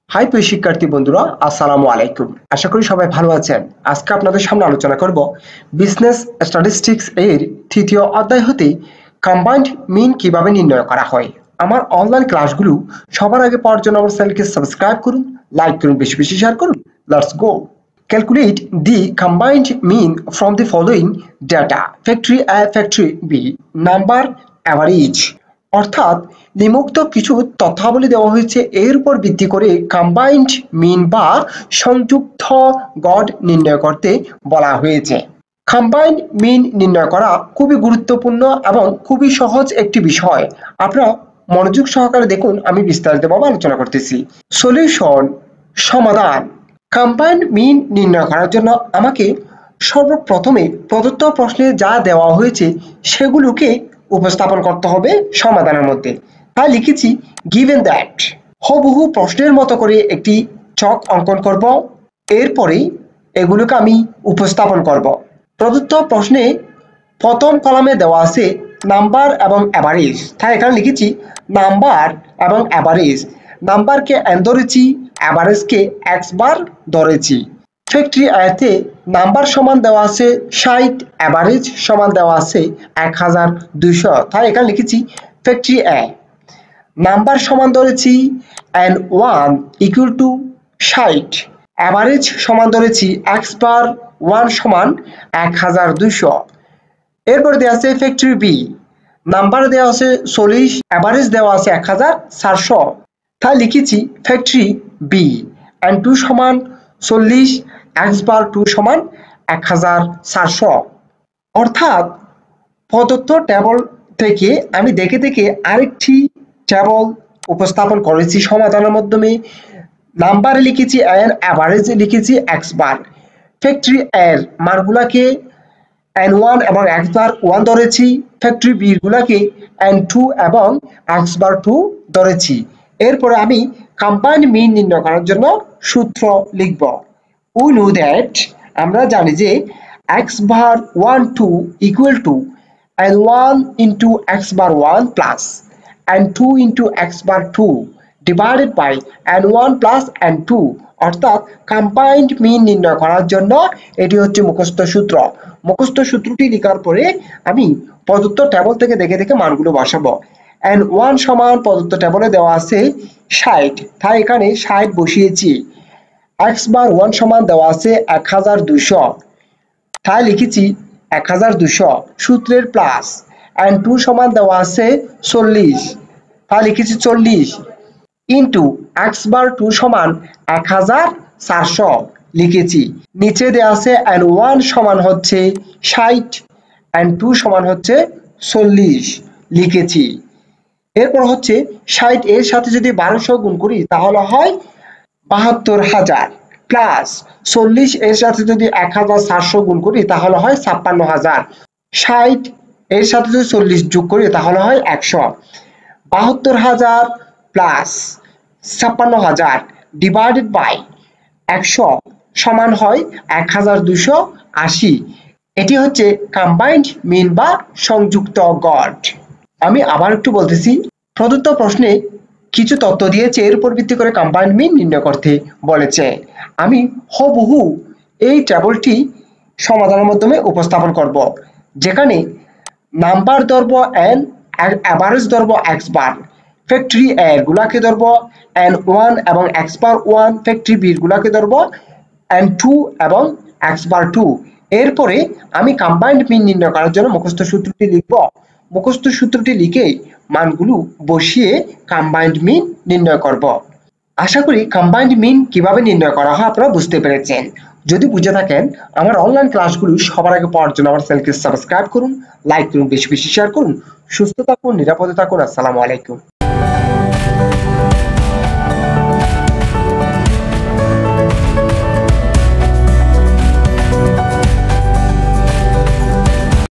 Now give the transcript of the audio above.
High প্রিয় শিক্ষার্থী বন্ধুরা, আসসালামু আলাইকুম। আশা করি সবাই ভালো আছেন। আজকে আপনাদের সামনে আলোচনা করব বিজনেস স্ট্যাটিস্টিক্স এর তৃতীয় অধ্যায় হতে কম্বাইন্ড মিন কিভাবে নির্ণয় করা হয়। আমার অনলাইন ক্লাসগুলো সবার আগে পাওয়ার জন্য আমার চ্যানেলকে সাবস্ক্রাইব করুন, লাইক করুন, বেশি বেশি শেয়ার করুন। Let's go. Calculate the combined mean from the following data: factory A, factory B, number, average। অর্থাৎ নিম্নোক্ত কিছু তথ্যাবলী দেওয়া হয়েছে, এর উপর ভিত্তি করে কম্বাইন্ড মিন বা সংযুক্ত গড় নির্ণয় করতে বলা হয়েছে। কম্বাইন্ড মিন নির্ণয় করা খুবই গুরুত্বপূর্ণ এবং খুবই সহজ একটি বিষয়। আপনারা মনোযোগ সহকারে দেখুন, আমি বিস্তারিতভাবে আলোচনা করতেছি। সলিউশন, সমাধান। কম্বাইন্ড মিন নির্ণয় করার জন্য আমাকে সর্বপ্রথমে প্রদত্ত প্রশ্নে যা দেওয়া হয়েছে সেগুলোকে উপস্থাপন করতে হবে সমাধানের মধ্যে। তাই লিখেছি গিভেন দ্যাট। হুবহু প্রশ্নের মতো করে একটি ছক অঙ্কন করব, এরপরে এগুলোকে আমি উপস্থাপন করব। প্রদত্ত প্রশ্নে প্রথম কলামে দেওয়া আছে নাম্বার এবং অ্যাভারেজ। তাই এখানে লিখেছি নাম্বার এবং অ্যাভারেজ। নাম্বারকে n ধরেছি, অ্যাভারেজকে x বার ধরেছি। ফ্যাক্টরি আয়তে নাম্বার সমান দেওয়া আছে 60, অ্যাভারেজ সমান দেওয়া আছে 1200। তাই এখানে লিখেছি ফ্যাক্টরি এ। নাম্বার সমান ধরেছি n1 ইকুয়াল টু 60, অ্যাভারেজ সমান ধরেছি x বার 1 সমান 1200। এরপর দেওয়া আছে ফ্যাক্টরি বি। নাম্বার দেওয়া আছে 40, অ্যাভারেজ দেওয়া আছে 1400। তাই লিখেছি ফ্যাক্টরি বি n2 সমান 40, x বার 2 সমান 1400। অর্থাৎ প্রদত্ত টেবল থেকে আমি দেখে দেখে আরেকটি টেবল উপস্থাপন করেছি সমাধানের মাধ্যমে। নাম্বারে লিখেছি n, অ্যাভারেজে লিখেছি x বার। ফ্যাক্টরি এর মানগুলাকে n1 এবং x বার 1 ধরেছি, ফ্যাক্টরি বি গুলাকে n2 এবং x বার 2 ধরেছি। এরপরে আমি কম্বাইন্ড মিন নির্ণয় করার জন্য সূত্র লিখব। উই নো দ্যাট, আমরা জানি যে x bar 1 2 equal to n1 into x bar 1 plus n2 into x bar 2 divided by n1 plus n2। অর্থাৎ কম্বাইন্ড মিন নির্ণয় করার জন্য এটি হচ্ছে মুখস্থ সূত্র। মুখস্থ সূত্রটি লেখার পরে আমি প্রদত্ত টেবল থেকে দেখে দেখে মানগুলো বসাবো। n1 সমান প্রদত্ত টেবলে দেওয়া আছে 60, তাই এখানে 60 বসিয়েছি। x বার 1 সমান দেওয়া আছে 1200, তাই লিখেছি 1200 সূত্রের প্লাস। n2 সমান দেওয়া আছে 40, তাই লিখেছি 40 ইন্টু x বার 2 সমান 1400 লিখেছি। নিচে দেওয়া আছে n1 সমান হচ্ছে 60, n2 সমান হচ্ছে 40 লিখেছি। এরপর হচ্ছে 60 এর সাথে যদি 1200 গুণ করি তাহলে হয় 72,000, প্লাস 40 এর সাথে যদি 1400 গুণ করি তাহলে হয় 56,000। 60 এর সাথে যদি 40 যোগ করি তাহলে হয় 100। 72,000 প্লাস 56,000 ডিভাইডেড বাই 100 সমান হয় 1280। এটি হচ্ছে কম্বাইন্ড মিন বা সংযুক্ত গড়। আমি আবার একটু বলতেছি, প্রদত্ত প্রশ্নে কিছু তথ্য দিয়েছে, এর উপর ভিত্তি করে কম্বাইন্ড মিন নির্ণয় করতে বলেছে। আমি হুবহু এই টেবলটি সমাধানের মাধ্যমে উপস্থাপন করব, যেখানে নাম্বার ধরব n, অ্যাভারেজ ধরব x বার, ফ্যাক্টরি এ গুলাকে ধরব n1 এবং x বার 1, ফ্যাক্টরি বি গুলাকে ধরব n2 এবং x বার 2। এরপরে আমি কম্বাইন্ড মিন নির্ণয় করার জন্য মুখস্থ সূত্রটি লিখব। মুখস্থ সূত্রটি লিখে মানগুলো বসিয়ে কম্বাইন্ড মিন নির্ণয় করব। আশা করি কম্বাইন্ড মিন কিভাবে নির্ণয় করা হয় আপনারা বুঝতে পেরেছেন। যদি বুঝে থাকেন, আমার অনলাইন ক্লাসগুলো সবার আগে পাওয়ার জন্য আমার চ্যানেলকে সাবস্ক্রাইব করুন, লাইক করুন, বেশি বেশি শেয়ার করুন। সুস্থ থাকুন, নিরাপদে থাকুন। আসসালামু আলাইকুম।